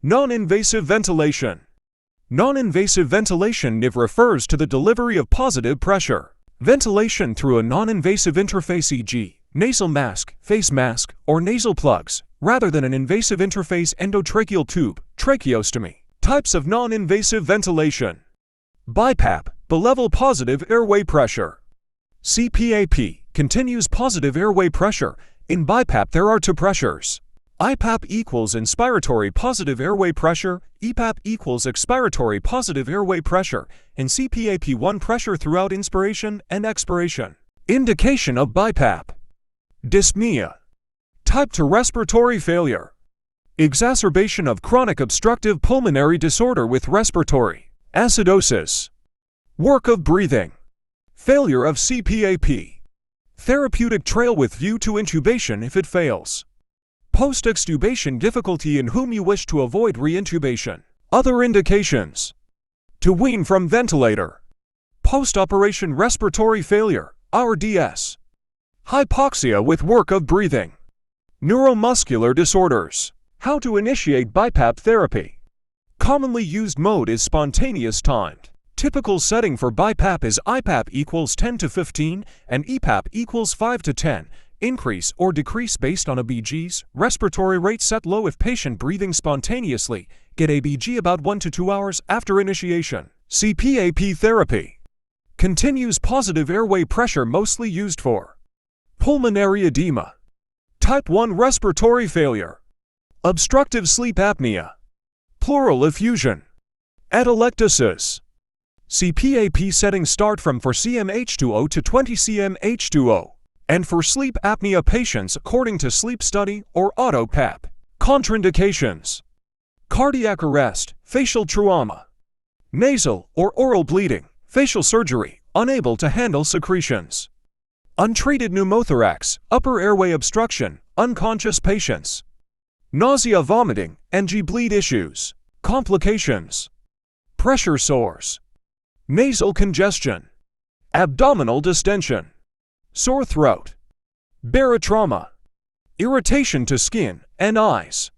Non-invasive ventilation. Non-invasive ventilation (NIV) refers to the delivery of positive pressure ventilation through a non-invasive interface, e.g., nasal mask, face mask, or nasal plugs, rather than an invasive interface endotracheal tube, tracheostomy. Types of non-invasive ventilation. Bipap, bilevel positive airway pressure. Cpap, continuous positive airway pressure. In Bipap there are two pressures. IPAP equals inspiratory positive airway pressure, EPAP equals expiratory positive airway pressure, and Cpap 1 pressure throughout inspiration and expiration. Indication of Bipap. Dyspnea. Type 2 respiratory failure. Exacerbation of chronic obstructive pulmonary disorder with respiratory acidosis. Work of breathing. Failure of Cpap. Therapeutic trail with view to intubation if it fails. Post-extubation difficulty in whom you wish to avoid reintubation. Other indications. To wean from ventilator. Post-operation respiratory failure, RDS. Hypoxia with work of breathing. Neuromuscular disorders. How to initiate Bipap therapy. Commonly used mode is spontaneous timed. Typical setting for Bipap is IPAP equals 10 to 15 and EPAP equals 5 to 10. Increase or decrease based on ABGs. Respiratory rate set low if patient breathing spontaneously. Get ABG about 1 to 2 hours after initiation. Cpap therapy. Continuous positive airway pressure mostly used for pulmonary edema. Type 1 respiratory failure. Obstructive sleep apnea. Pleural effusion. Atelectasis. Cpap settings start from 4 cm H2O to 20 cm H2O. And for sleep apnea patients according to sleep study or AutoPAP. Contraindications. Cardiac arrest, facial trauma. Nasal or oral bleeding, facial surgery, unable to handle secretions. Untreated pneumothorax, upper airway obstruction, unconscious patients. Nausea, vomiting, NG bleed issues. Complications. Pressure sores. Nasal congestion. Abdominal distension. Sore throat. Barotrauma. Irritation to skin and eyes.